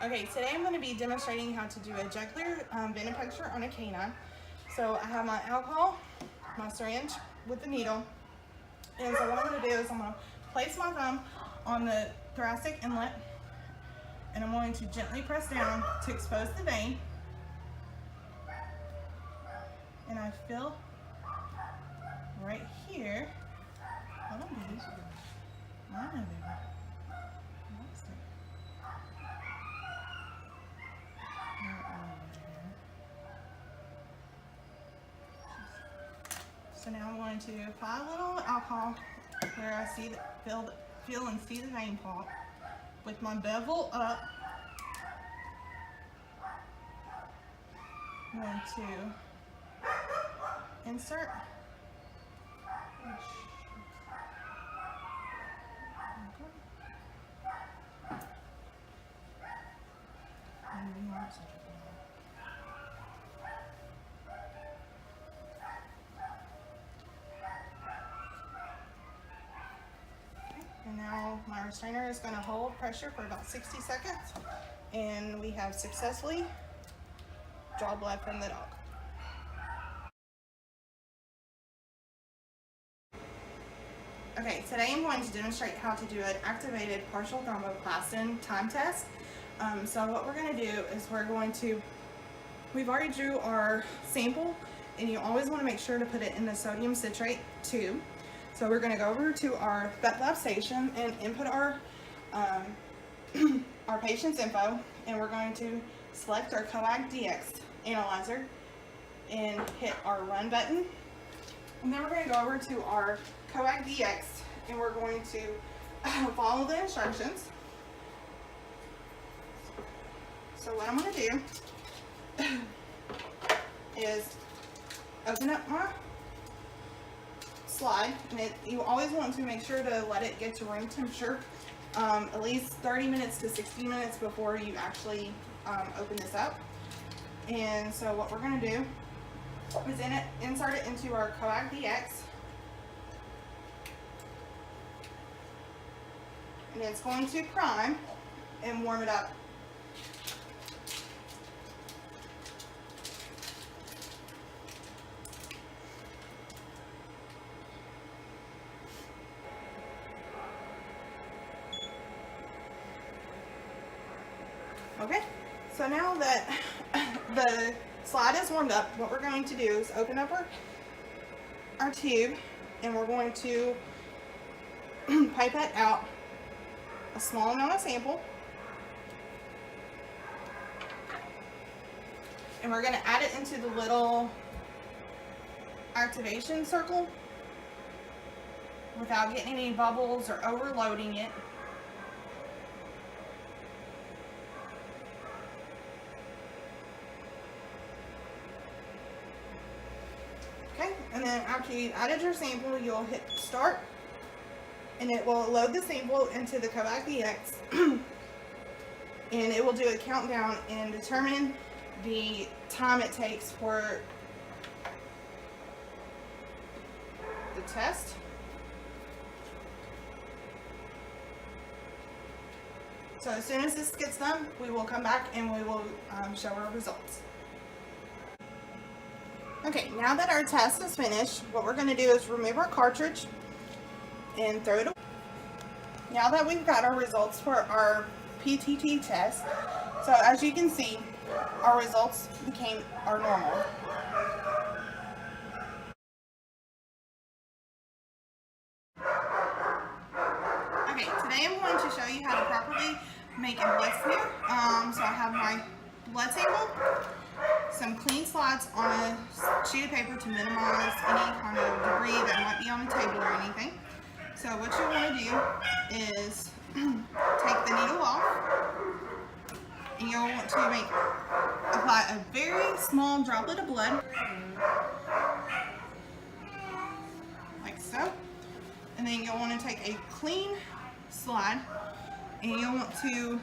Okay, today I'm going to be demonstrating how to do a jugular venipuncture on a canine. So I have my alcohol, my syringe with the needle, and so what I'm going to do is I'm going to place my thumb on the thoracic inlet, and I'm going to gently press down to expose the vein, and I feel right here. Hold on, baby. I know, baby. So now I'm going to apply a little alcohol where I see feel and see the vein pop with my bevel up. I'm going to insert. And now my restrainer is going to hold pressure for about 60 seconds, and we have successfully drawn blood from the dog. Okay, today I'm going to demonstrate how to do an activated partial thromboplastin time test. So what we're going to do is we've already drew our sample, and you always want to make sure to put it in the sodium citrate tube. So we're going to go over to our vet lab station and input our our patient's info, and we're going to select our Coag DX analyzer and hit our run button. And then we're going to go over to our Coag DX, and we're going to follow the instructions. So what I'm going to do is open up my slide, and you always want to make sure to let it get to room temperature at least 30 minutes to 60 minutes before you actually open this up. And so what we're going to do is insert it into our Coag DX, and it's going to prime and warm it up. Okay, so now that the slide is warmed up, what we're going to do is open up our tube, and we're going to pipette out a small amount of sample, and we're going to add it into the little activation circle without getting any bubbles or overloading it. Okay, and then after you've added your sample, you'll hit start, and it will load the sample into the Coag DX, and it will do a countdown and determine the time it takes for the test. So as soon as this gets done, we will come back and we will show our results. Okay, now that our test is finished, what we're going to do is remove our cartridge and throw it away. Now that we've got our results for our PTT test, so as you can see, our results are normal. Okay, today I'm going to show you how to properly make a blood smear. So I have my blood sample, some clean slides on a sheet of paper to minimize any kind of debris that might be on the table or anything. So what you want to do is take the needle off, and you'll want to apply a very small droplet of blood, like so. And then you'll want to take a clean slide, and you'll want to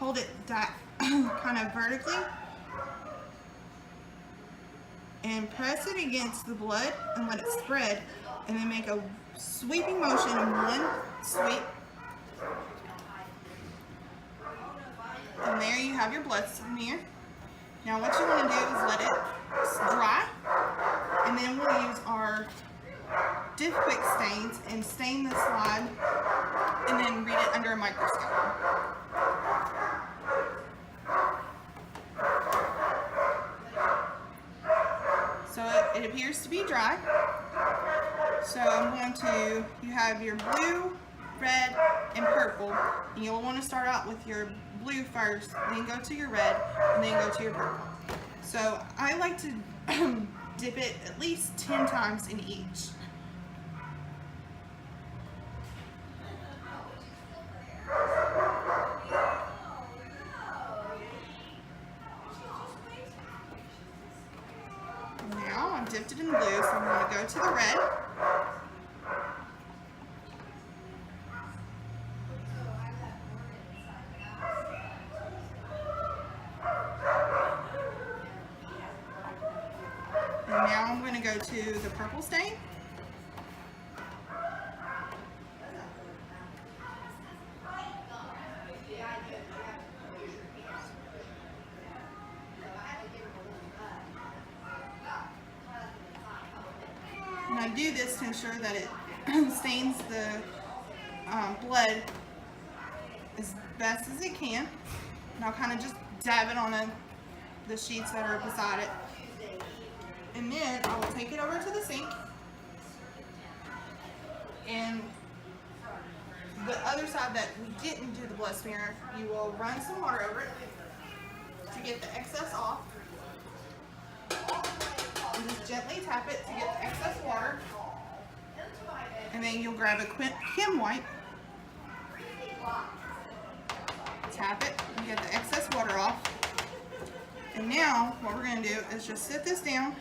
hold it kind of vertically and press it against the blood and let it spread, and then make a sweeping motion in one sweep. And there you have your blood smear. Now what you want to do is let it dry, and then we'll use our Diff Quick stains and stain the slide and then read it under a microscope. So it appears to be dry. So I'm going to, you have your blue, red, and purple. And you'll want to start out with your blue first, then go to your red, and then go to your purple. So I like to dip it at least 10 times in each. Now I've dipped it in blue, so I'm going to go to the red. And now I'm going to go to the purple stain. And I do this to ensure that it stains the blood as best as it can. And I'll kind of just dab it on the sheets that are beside it. And then I will take it over to the sink, and the other side that we didn't do the blood smear, you will run some water over it to get the excess off, and just gently tap it to get the excess water, and then you'll grab a Kim wipe, tap it and get the excess water off. And now what we're going to do is just sit this down,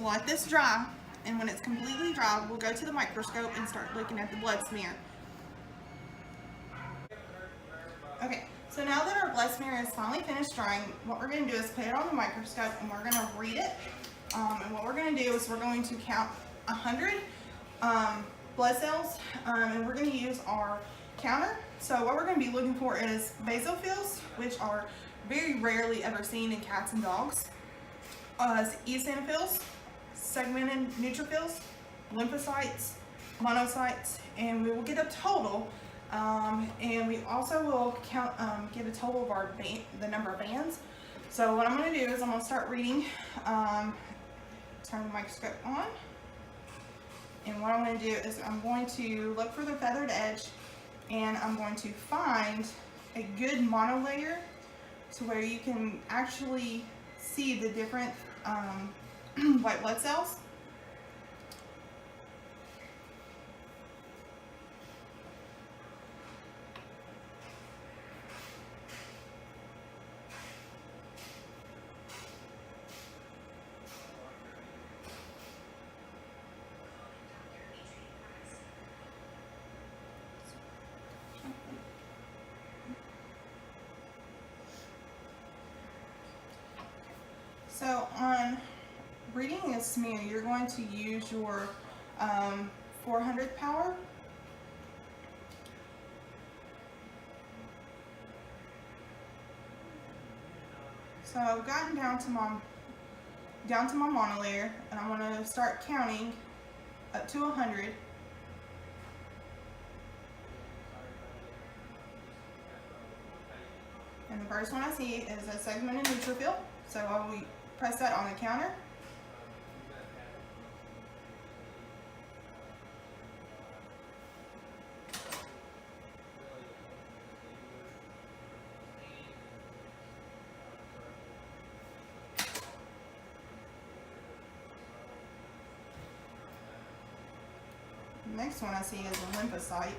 let this dry, and when it's completely dry, we'll go to the microscope and start looking at the blood smear. Okay, so now that our blood smear is finally finished drying, what we're going to do is put it on the microscope and we're going to read it. And what we're going to do is we're going to count 100 blood cells, and we're going to use our counter. So what we're going to be looking for is basophils, which are very rarely ever seen in cats and dogs, eosinophils, segmented neutrophils, lymphocytes, monocytes, and we will get a total. And we also will count, get a total of our the number of bands. So what I'm going to do is I'm going to start reading. Turn the microscope on, and what I'm going to do is I'm going to look for the feathered edge, and I'm going to find a good monolayer to where you can actually see the different white blood cells. So on reading a smear, you're going to use your 400th power. So I've gotten down to my monolayer, and I'm going to start counting up to 100. And the first one I see is a segmented neutrophil, so I will press that on the counter. The next one I see is a lymphocyte.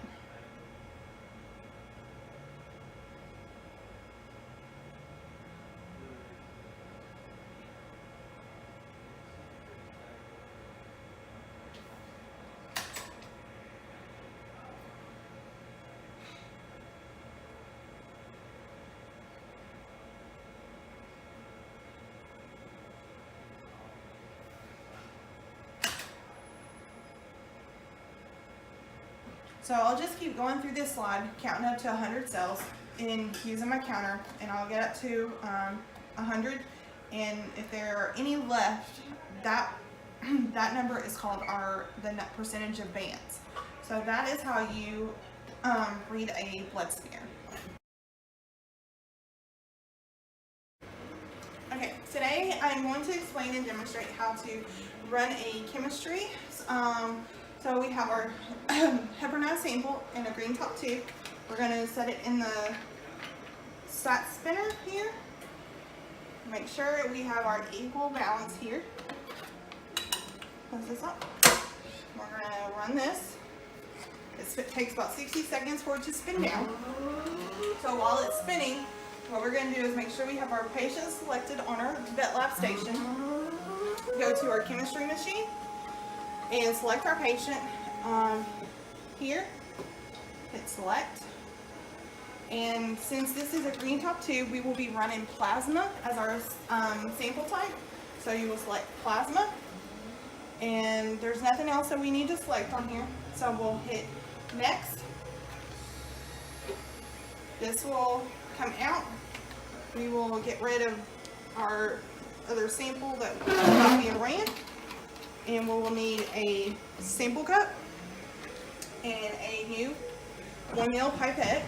So I'll just keep going through this slide, counting up to 100 cells. in using my counter, and I'll get up to 100, and if there are any left, that that number is called the net percentage of bands. So that is how you read a blood smear. Okay, today I'm going to explain and demonstrate how to run a chemistry. So we have our heparinized sample in a green top tube. We're going to set it in the stat spinner here. Make sure we have our equal balance here. Close this up. We're going to run this. It takes about 60 seconds for it to spin down. So while it's spinning, what we're going to do is make sure we have our patient selected on our vet lab station. Go to our chemistry machine and select our patient here. Hit select. And since this is a green top tube, we will be running plasma as our sample type. So you will select plasma. And there's nothing else that we need to select on here. So we'll hit next. This will come out. We will get rid of our other sample that will not be ran. And we will need a sample cup and a new 1 ml pipette.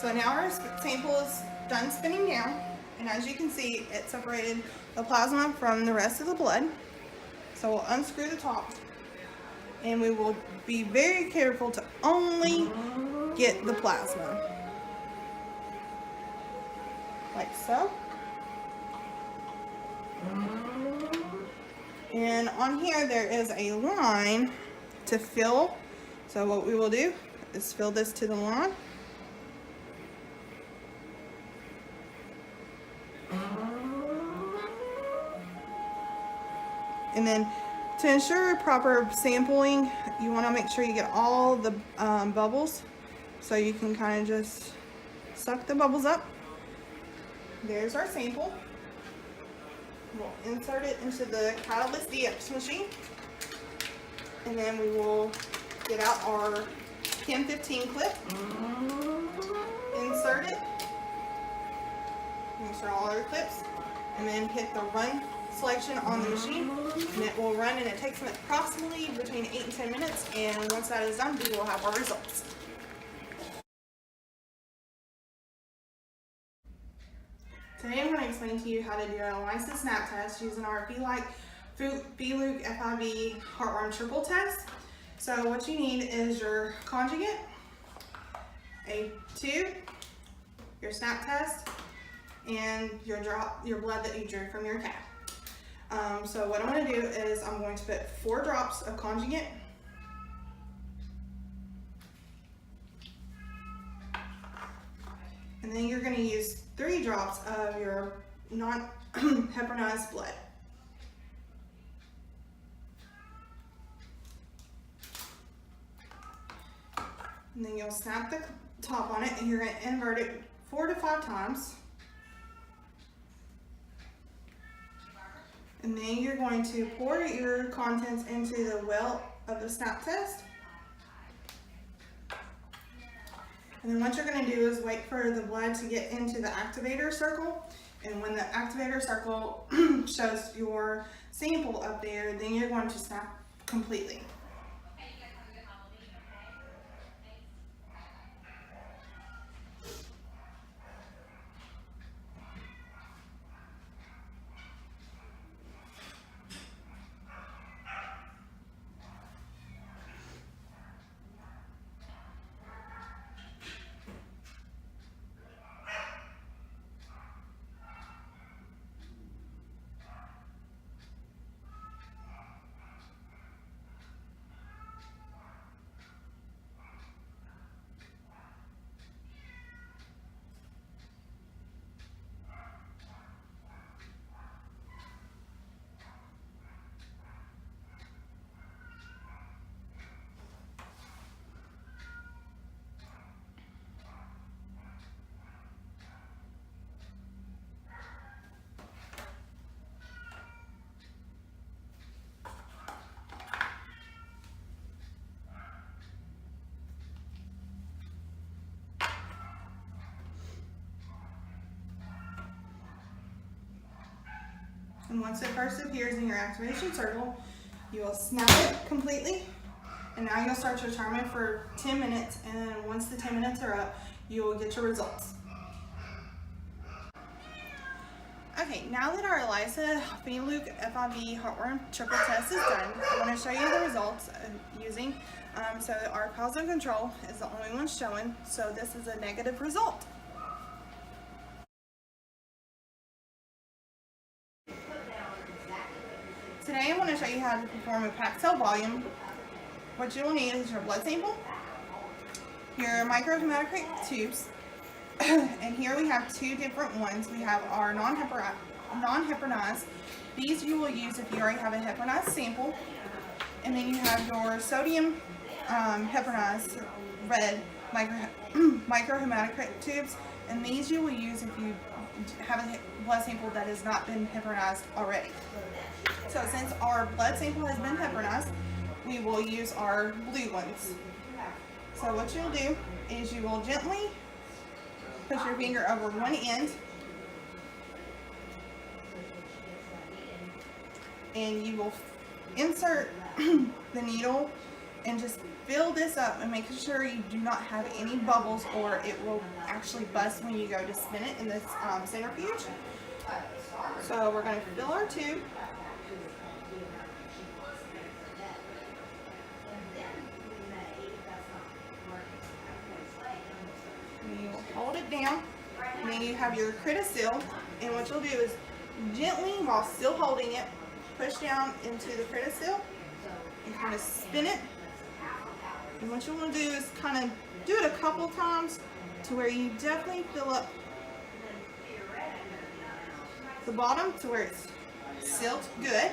So now our sample is done spinning down, and as you can see, it separated the plasma from the rest of the blood. So we'll unscrew the top, and we will be very careful to only get the plasma, like so. And on here there is a line to fill. So what we will do is fill this to the line. And then to ensure proper sampling, you want to make sure you get all the bubbles. So you can kind of just suck the bubbles up. There's our sample. We'll insert it into the Catalyst DX machine. And then we will get out our Chem 15 clip. Insert it. Insert all our clips. And then hit the run selection on the machine, and it will run, and it takes approximately between 8 and 10 minutes, and once that is done, we will have our results. Today I'm going to explain to you how to do an ELISA snap test using our Fluke FIV heartworm triple test. So what you need is your conjugate, a tube, your snap test, and your blood that you drew from your cat. So what I'm going to do is I'm going to put 4 drops of conjugate, and then you're going to use 3 drops of your non-heparinized blood. And then you'll snap the top on it, and you're going to invert it 4 to 5 times. And then you're going to pour your contents into the well of the snap test. And then what you're going to do is wait for the blood to get into the activator circle. And when the activator circle shows your sample up there, then you're going to snap completely. And once it first appears in your activation circle, you will snap it completely. And now you'll start your timer for 10 minutes. And then once the 10 minutes are up, you will get your results. Okay, now that our ELISA Phenyleuc FIV heartworm triple test is done, I want to show you the results using, so our positive control is the only one showing, so this is a negative result. Today I want to show you how to perform a packed cell volume. What you will need is your blood sample, your microhematocrit tubes, and here we have two different ones. We have our non-heparinized. These you will use if you already have a heparinized sample. And then you have your sodium heparinized red microhematocrit tubes. And these you will use if you have a blood sample that has not been heparinized already. So since our blood sample has been heparinized, we will use our blue ones. So what you'll do is you will gently push your finger over one end, and you will insert the needle and just fill this up and make sure you do not have any bubbles, or it will actually bust when you go to spin it in this centrifuge. So we're going to fill our tube. You will hold it down, and then you have your critosil, and what you'll do is gently, while still holding it, push down into the critosil and kind of spin it. And what you want to do is kind of do it a couple times to where you definitely fill up the bottom to where it's sealed good.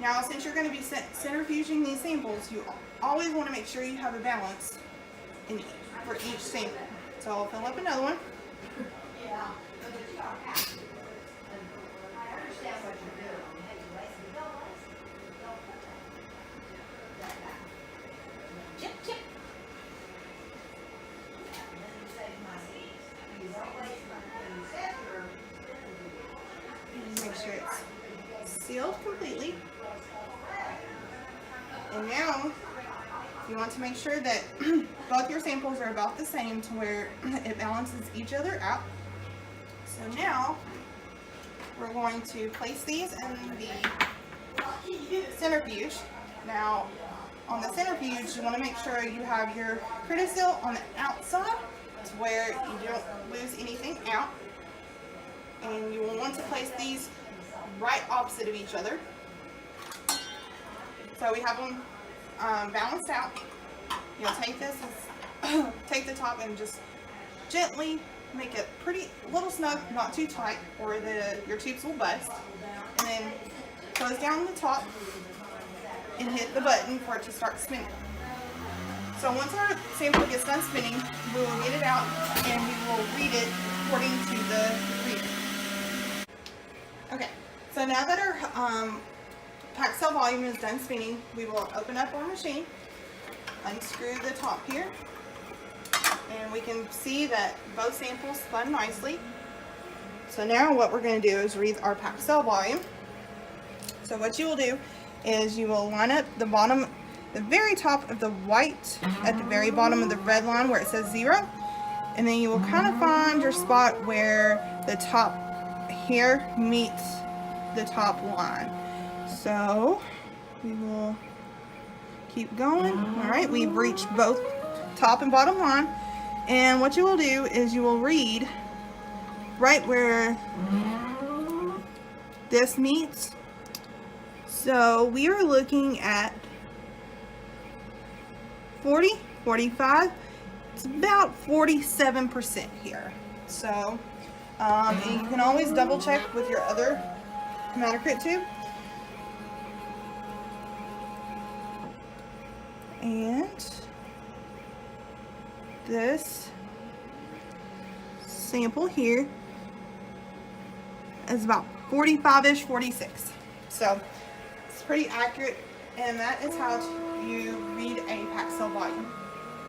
Now, since you're going to be centrifuging these samples, you always want to make sure you have a balance for each sample. So I'll fill up another one. Make sure it's sealed completely. And now you want to make sure that both your samples are about the same to where it balances each other out. So now we're going to place these in the centrifuge. Now on the centrifuge, you want to make sure you have your critosil on the outside to where you don't lose anything out. And you will want to place these right opposite of each other. So we have them balanced out. You'll take this, take the top and just gently make it pretty little snug, not too tight, or your tubes will bust. And then close down the top and hit the button for it to start spinning. So once our sample gets done spinning, we will get it out and we will read it according to the reader. Okay, so now that our packed cell volume is done spinning, we will open up our machine, unscrew the top here, and we can see that both samples spun nicely. So now what we're going to do is read our packed cell volume. So what you will do is you will line up the bottom, the very top of the white at the very bottom of the red line where it says 0, and then you will kind of find your spot where the top here meets the top line. So we will keep going. All right, we've reached both top and bottom line, and what you will do is you will read right where this meets. So we are looking at 40, 45, it's about 47% here. So and you can always double check with your other hematocrit tube. And this sample here is about 45-ish, 46. So it's pretty accurate, and that is how you read a packed cell volume.